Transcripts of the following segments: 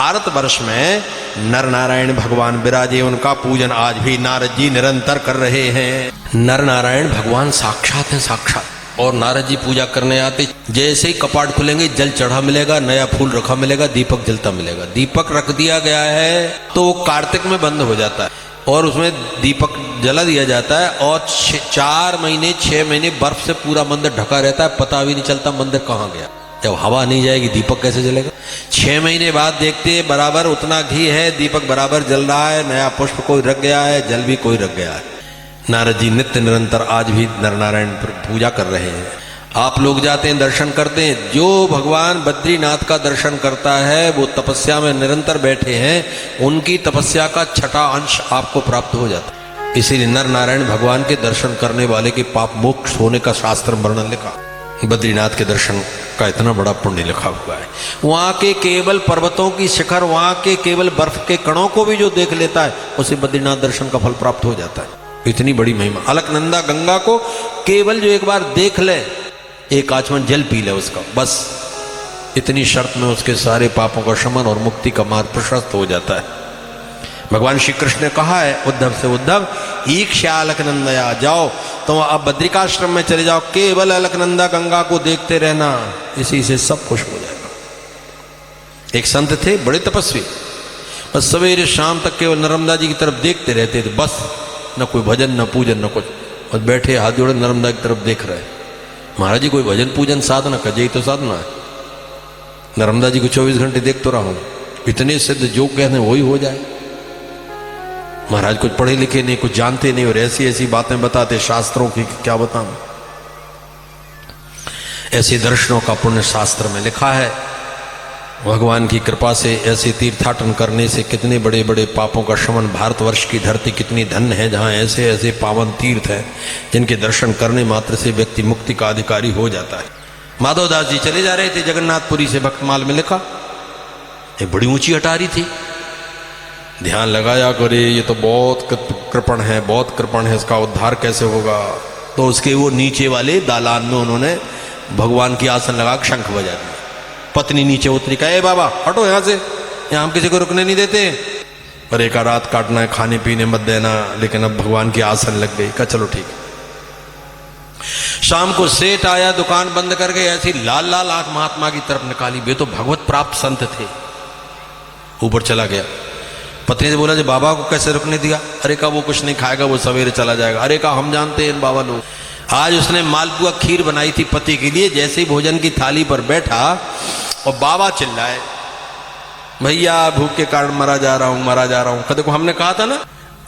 भारतवर्ष में नर नारायण भगवान विराजे, उनका पूजन आज भी नारद जी निरंतर कर रहे हैं। नर नारायण भगवान साक्षात हैं, साक्षात। और नारद जी पूजा करने आते, जैसे ही कपाट खुलेंगे जल चढ़ा मिलेगा, नया फूल रखा मिलेगा, दीपक जलता मिलेगा। दीपक रख दिया गया है तो वो कार्तिक में बंद हो जाता है और उसमें दीपक जला दिया जाता है और 4 महीने 6 महीने बर्फ से पूरा मंदिर ढका रहता है, पता भी नहीं चलता मंदिर कहाँ गया। जब हवा नहीं जाएगी दीपक कैसे जलेगा? 6 महीने बाद देखते हैं बराबर उतना घी है, दीपक बराबर जल रहा है, नया पुष्प कोई रख गया है, जल भी कोई रख गया है। नारद जी नित्य निरंतर आज भी नर नारायण पर पूजा कर रहे हैं। आप लोग जाते हैं, दर्शन करते हैं। जो भगवान बद्रीनाथ का दर्शन करता है वो तपस्या में निरंतर बैठे हैं, उनकी तपस्या का 6वां अंश आपको प्राप्त हो जाता है। इसीलिए नर नारायण भगवान के दर्शन करने वाले के पाप मोक्ष होने का शास्त्र में वर्णन लिखा। बद्रीनाथ के दर्शन का इतना बड़ा पुण्य लिखा हुआ है। वहाँ के केवल पर्वतों की शिखर, वहाँ के केवल बर्फ के कणों को भी जो देख लेता है उसे बद्रीनाथ दर्शन का फल प्राप्त हो जाता है। इतनी बड़ी महिमा। अलकनंदा गंगा को केवल जो एक बार देख ले, एक आचमन जल पी ले उसका, बस इतनी शर्त में उसके सारे पापों का शमन और मुक्ति का मार्ग प्रशस्त हो जाता है। भगवान श्री कृष्ण ने कहा है उद्धव से, उद्धव ईक्षा अलकनंदया, जाओ तुम अब बद्रिकाश्रम में चले जाओ, केवल अलकनंदा गंगा को देखते रहना, इसी से सब कुछ हो जाएगा। एक संत थे, बड़े तपस्वी, बस सवेरे शाम तक केवल नर्मदा जी की तरफ देखते रहते थे, बस न कोई भजन न पूजन न कुछ, बस बैठे हाथ जोड़े नर्मदा की तरफ देख रहे। महाराज जी कोई भजन पूजन साधना का, यही तो साधना है। नर्मदा जी को 24 घंटे देख तो रहा हूं, इतने सिद्ध जो कहते हैं वही हो जाए। महाराज कुछ पढ़े लिखे नहीं, कुछ जानते नहीं और ऐसी ऐसी बातें बताते शास्त्रों की, क्या बताऊं। ऐसे दर्शनों का पुण्य शास्त्र में लिखा है। भगवान की कृपा से ऐसे तीर्थाटन करने से कितने बड़े बड़े पापों का शमन। भारतवर्ष की धरती कितनी धन्य है जहाँ ऐसे ऐसे पावन तीर्थ हैं जिनके दर्शन करने मात्र से व्यक्ति मुक्ति का अधिकारी हो जाता है। माधवदास जी चले जा रहे थे जगन्नाथपुरी से, भक्तमाल में लिखा, एक बड़ी ऊंची अटारी थी। ध्यान लगाया करे ये तो बहुत कृपण है, बहुत कृपण है, इसका उद्धार कैसे होगा। तो उसके वो नीचे वाले दालान में उन्होंने भगवान की आसन लगा शंख बजा दिया। पत्नी नीचे उतरी, कहा ए बाबा हटो यहाँ से, यहाँ हम किसी को रुकने नहीं देते, पर एक रात काटना है, खाने पीने मत देना। लेकिन अब भगवान की आसन लग गई, कहा चलो ठीक है। शाम को सेठ आया, दुकान बंद कर गए, ऐसी लाल लाल आंख महात्मा की तरफ निकाली। वे तो भगवत प्राप्त संत थे। ऊपर चला गया, पत्नी से बोला जी बाबा को कैसे रुकने दिया? अरे कहा वो कुछ नहीं खाएगा, वो सवेरे चला जाएगा। अरे कहा हम जानते हैं इन बाबा लोग। आज उसने मालपुआ खीर बनाई थी पति के लिए। जैसे ही भोजन की थाली पर बैठा और बाबा चिल्लाए, भैया भूख के कारण मरा जा रहा हूं, मरा जा रहा हूं। देखो हमने कहा था ना।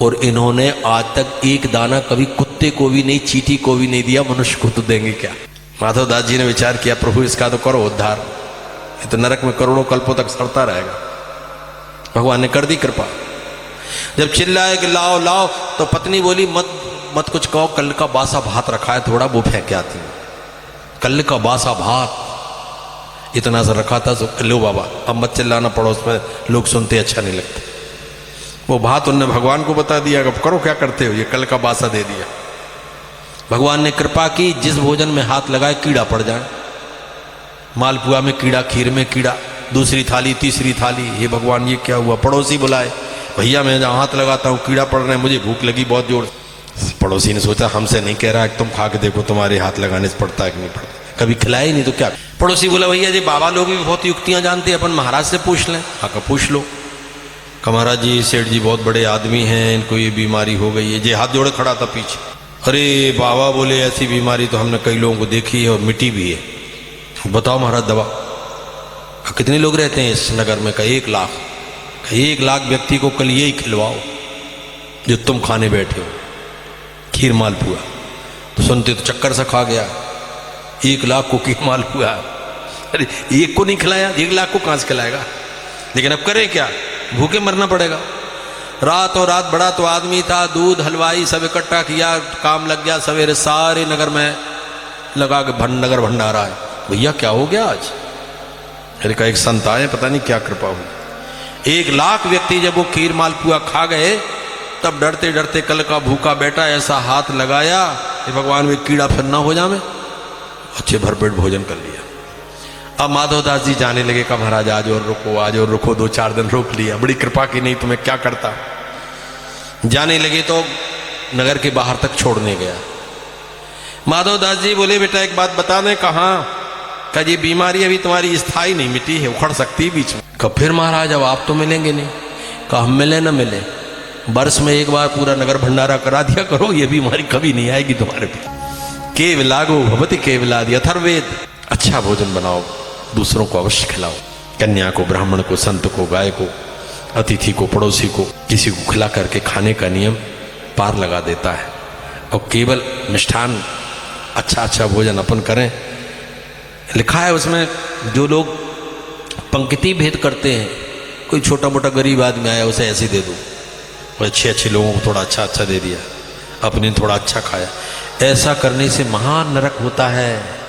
और इन्होंने आज तक एक दाना कभी कुत्ते को भी नहीं, चींटी को भी नहीं दिया, मनुष्य को तो देंगे क्या। माधवदास जी ने विचार किया, प्रभु इसका तो करो उद्धार, ये तो नरक में करोड़ों कल्पों तक सड़ता रहेगा। भगवान ने कर दी कृपा। जब चिल्लाए कि लाओ लाओ, तो पत्नी बोली मत कुछ कहो, कल का बासा भात रखा है थोड़ा, वो फेंक आती है। कल का बासा भात इतना सा रखा था, लो बाबा अब मत चिल्लाना, पड़ोस में लोग सुनते अच्छा नहीं लगता। वो भात उनने भगवान को बता दिया, अब करो क्या करते हो, ये कल का बासा दे दिया। भगवान ने कृपा की, जिस भोजन में हाथ लगाए कीड़ा पड़ जाए। मालपुआ में कीड़ा, खीर में कीड़ा, दूसरी थाली तीसरी थाली, ये भगवान ये क्या हुआ। पड़ोसी बुलाए, भैया मैं जहाँ हाथ लगाता हूँ कीड़ा पड़ रहा है, मुझे भूख लगी बहुत जोर। पड़ोसी ने सोचा हमसे नहीं कह रहा है, तुम खा के देखो तुम्हारे हाथ लगाने से पड़ता है कि नहीं पड़ता, कभी खिलाया ही नहीं तो क्या। पड़ोसी बोला भैया जी बाबा लोग भी बहुत युक्तियां जानते हैं, अपन महाराज से पूछ लें। हाँ का पूछ लो। महाराज जी सेठ जी बहुत बड़े आदमी हैं, इनको ये बीमारी हो गई है। जे हाथ जोड़े खड़ा था पीछे। अरे बाबा बोले ऐसी बीमारी तो हमने कई लोगों को देखी है और मिट्टी भी है, बताओ महाराज दवा। कितने लोग रहते हैं इस नगर में? का 1 लाख। 1 लाख व्यक्ति को कल यही खिलवाओ जो तुम खाने बैठे हो, खीर मालपुआ। तो सुनते तो चक्कर सा खा गया, 1 लाख को खीर मालपुआ। अरे एक को नहीं खिलाया, 1 लाख को कहाँ से खिलाएगा। लेकिन अब करें क्या, भूखे मरना पड़ेगा। रात और रात बड़ा तो आदमी था, दूध हलवाई सब इकट्ठा किया, काम लग गया। सवेरे सारे नगर में लगा के नगर भंडारा है। भैया क्या हो गया आज? मेरे का एक संत आए, पता नहीं क्या कृपा हुई। 1 लाख व्यक्ति जब वो खीर मालपुआ खा गए, तब डरते डरते कल का भूखा बेटा ऐसा हाथ लगाया कि भगवान में कीड़ा फिर ना हो जाए। अच्छे भरपेट भोजन कर लिया। अब माधवदास जी जाने लगे, कहा महाराज आज और रुको, आज और रुको, 2-4 दिन रोक लिया, बड़ी कृपा की, नहीं तो मैं क्या करता। जाने लगे तो नगर के बाहर तक छोड़ने गया। माधवदास जी बोले बेटा एक बात बता दें, कहाँ? कहा ये बीमारी अभी तुम्हारी स्थायी नहीं मिटी है, उखड़ सकती है बीच में। कहा फिर महाराज अब आप तो मिलेंगे नहीं। कहा हम मिले न मिले, वर्ष में एक बार पूरा नगर भंडारा करा दिया करो, ये बीमारी कभी नहीं आएगी तुम्हारे पे। केवलागो भवति केवलादि, अथर्ववेद। अच्छा भोजन बनाओ, दूसरों को अवश्य खिलाओ, कन्या को, ब्राह्मण को, संत को, गाय को, अतिथि को, पड़ोसी को, किसी को खिला करके खाने का नियम पार लगा देता है। और केवल मिष्ठान, अच्छा अच्छा भोजन अपन करें। लिखा है उसमें, जो लोग पंक्ति भेद करते हैं, कोई छोटा मोटा गरीब आदमी आया उसे ऐसे दे दो, और अच्छे अच्छे लोगों को थोड़ा अच्छा अच्छा दे दिया, अपने थोड़ा अच्छा खाया, ऐसा करने से महान नरक होता है।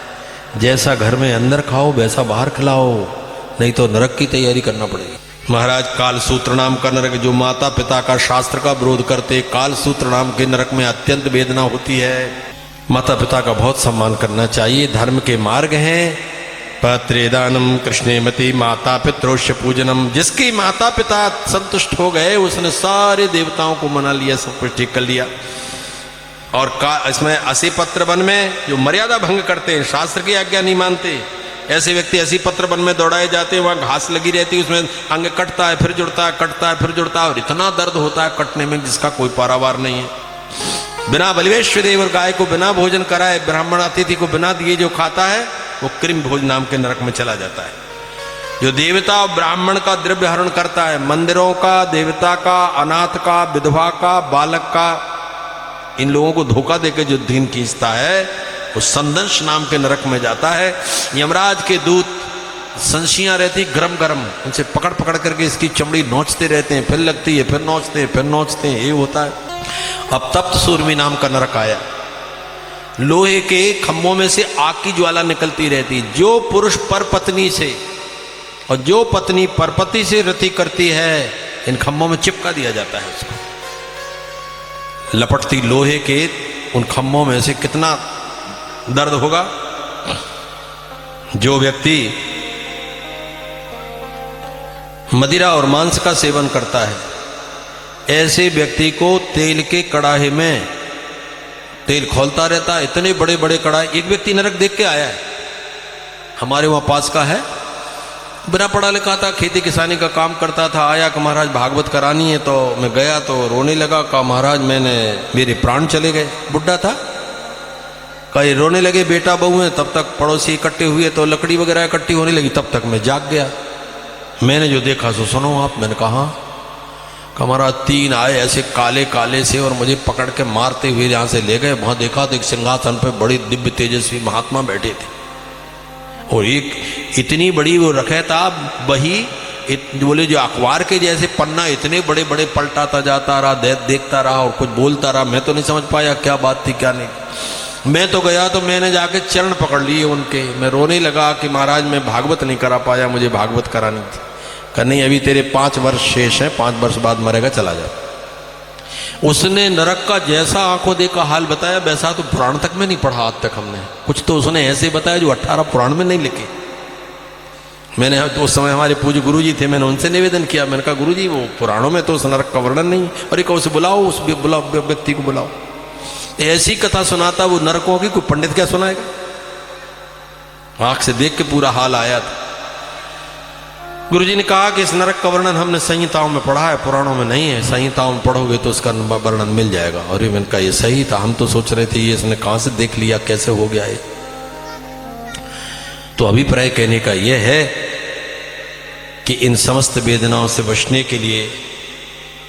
जैसा घर में अंदर खाओ वैसा बाहर खिलाओ, नहीं तो नरक की तैयारी करना पड़ेगी। महाराज कालसूत्र नाम का नरक, जो माता पिता का शास्त्र का विरोध करते, कालसूत्र नाम के नरक में अत्यंत वेदना होती है। माता पिता का बहुत सम्मान करना चाहिए, धर्म के मार्ग हैं। पत्रेदानम कृष्णेमति माता पित्रोष्य पूजनम। जिसकी माता पिता संतुष्ट हो गए उसने सारे देवताओं को मना लिया, सब कुछ ठीक कर लिया। और इसमें असी पत्र वन में जो मर्यादा भंग करते हैं, शास्त्र की आज्ञा नहीं मानते, ऐसे व्यक्ति असी पत्र वन में दौड़ाए जाते हैं। वहाँ घास लगी रहती है, उसमें अंग कटता है फिर जुड़ता है, कटता है फिर जुड़ता है, और इतना दर्द होता है कटने में जिसका कोई पारावार नहीं है। बिना बलिवेश्वर देव और गाय को बिना भोजन कराए, ब्राह्मण अतिथि को बिना दिए जो खाता है वो कृम भोज नाम के नरक में चला जाता है। जो देवता और ब्राह्मण का द्रव्य हरण करता है, मंदिरों का, देवता का, अनाथ का, विधवा का, बालक का, इन लोगों को धोखा देकर जो धीन खींचता है वो संदंश नाम के नरक में जाता है। यमराज के दूत संशियां रहती गरम गरम, उनसे पकड़ पकड़ करके इसकी चमड़ी नोचते रहते हैं, फिर लगती है, फिर नोचते हैं, फिर नोचते हैं, ये होता है। अब तप्त सूर्मी नाम का नरक आया। लोहे के खंभों में से आग की ज्वाला निकलती रहती। जो पुरुष पर पत्नी से और जो पत्नी परपति से रति करती है, इन खंभों में चिपका दिया जाता है उसको। लपटती लोहे के उन खंभों में से कितना दर्द होगा। जो व्यक्ति मदिरा और मांस का सेवन करता है, ऐसे व्यक्ति को तेल के कड़ाहे में तेल खोलता रहता है, इतने बड़े बड़े कड़ाहे। एक व्यक्ति नरक देख के आया है, हमारे वहां पास का है, बिना पढ़ा लिखा था, खेती किसानी का काम करता था। आया कि महाराज भागवत करानी है, तो मैं गया तो रोने लगा। कहा महाराज मेरे प्राण चले गए। बुढ़ा था, कहीं रोने लगे, बेटा बहू है। तब तक पड़ोसी इकट्ठे हुए तो लकड़ी वगैरह इकट्ठी होने लगी, तब तक मैं जाग गया। मैंने जो देखा सो सुनो आप। मैंने कहा महाराज 3 आए ऐसे काले काले से और मुझे पकड़ के मारते हुए यहाँ से ले गए। वहाँ देखा तो एक सिंहासन पे बड़ी दिव्य तेजस्वी महात्मा बैठे थे, और एक इतनी बड़ी वो रखे था वही, बोले जो अखबार के जैसे पन्ना, इतने बड़े बड़े पलटाता जाता रहा, देखता रहा और कुछ बोलता रहा। मैं तो नहीं समझ पाया क्या बात थी क्या नहीं। मैं तो गया तो मैंने जाके चरण पकड़ लिए उनके। मैं रोने लगा कि महाराज मैं भागवत नहीं करा पाया, मुझे भागवत करानी थी। कहा नहीं, अभी तेरे 5 वर्ष शेष है, 5 वर्ष बाद मरेगा, चला जा। उसने नरक का जैसा आंखों देखा हाल बताया, वैसा तो पुराण तक में नहीं पढ़ा आज तक हमने। कुछ तो उसने ऐसे बताया जो 18 पुराण में नहीं लिखे। मैंने तो उस समय हमारे पूज्य गुरु जी थे, मैंने उनसे निवेदन किया। मैंने कहा गुरु जी वो पुराणों में तो उस नरक का वर्णन नहीं। अरे कहो उसे बुलाओ, उस व्यक्ति को बुलाओ। ऐसी कथा सुनाता वो नरकों की, कोई पंडित क्या सुनाएगा। आंख से देख के पूरा हाल आया था। गुरुजी ने कहा कि इस नरक का वर्णन हमने संहिताओं में पढ़ा है, पुराणों में नहीं है। संहिताओं में पढ़ोगे तो उसका वर्णन मिल जाएगा। और मैंने कहा ये सही था, हम तो सोच रहे थे ये इसने कहां से देख लिया, कैसे हो गया ये। तो अभिप्राय कहने का यह है कि इन समस्त वेदनाओं से बचने के लिए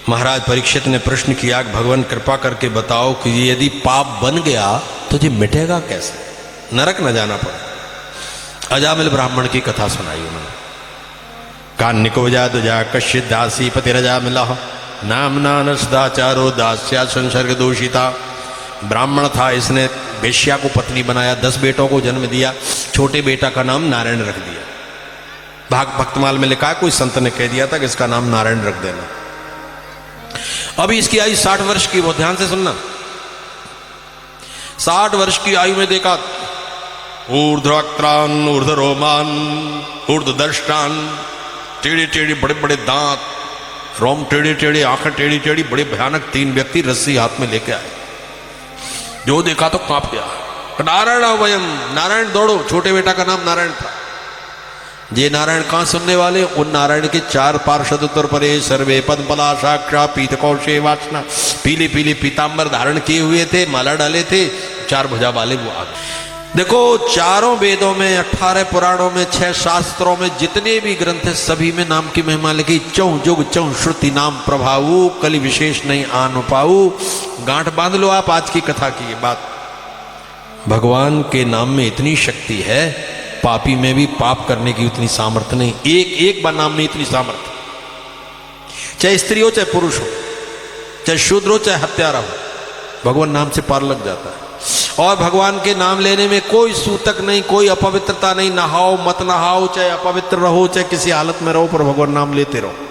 महाराज परीक्षित ने प्रश्न किया, भगवान कृपा करके बताओ कि यदि पाप बन गया तो ये मिटेगा कैसे, नरक न जाना पड़े। अजामिल ब्राह्मण की कथा सुनाई उन्होंने। कान्निको जादुजा कश्चित दासी पतिरजा मिला नामना नसदाचारो दास्या संसर्ग दोषिता। ब्राह्मण था, इसने वेश्या को पत्नी बनाया, 10 बेटों को जन्म दिया। छोटे बेटा का नाम नारायण रख दिया। भक्तमाल में लिखा है, कोई संत ने कह दिया था कि इसका नाम नारायण रख देना। अभी इसकी आयु 60 वर्ष की, बहुत ध्यान से सुनना। 60 वर्ष की आयु में देखा ऊर्ध्वक्त्रान ऊर्ध्वरोमान ऊर्ध्वदर्ष्टान, टेढ़े टेढ़े बड़े बड़े दांत, रोम टेढ़े टेढ़े, आंखें टेढ़ी टेढ़ी, बड़े भयानक 3 व्यक्ति रस्सी हाथ में लेके आए। जो देखा तो कांप गया। नारायण वयम, नारायण दौड़ो। छोटे बेटा का नाम नारायण था। ये नारायण कहां सुनने वाले? उन नारायण के 4 पार्षद उत्तर परे सर्वे पद्मपला साक्षा पीत कौशे वासना, पीले पीले पीतांबर धारण किए हुए थे, माला डाले थे, 4 भुजा वाले वो आ गए। देखो, चारों वेदों में, 18 पुराणों में, 6 शास्त्रों में, जितने भी ग्रंथ है सभी में नाम की महिमा लिखी। चौं जुग चौं श्रुति नाम प्रभाऊ, कली विशेष नहीं आन पाऊ। गांठ बांध लो आप आज की कथा की ये बात। भगवान के नाम में इतनी शक्ति है, पापी में भी पाप करने की उतनी सामर्थ्य नहीं। एक बार नाम में इतनी सामर्थ्य, चाहे स्त्री हो चाहे पुरुष हो, चाहे शूद्र हो चाहे हत्यारा हो, भगवान नाम से पार लग जाता है। और भगवान के नाम लेने में कोई सूतक नहीं, कोई अपवित्रता नहीं। नहाओ मत नहाओ, चाहे अपवित्र रहो चाहे किसी हालत में रहो, पर भगवान नाम लेते रहो।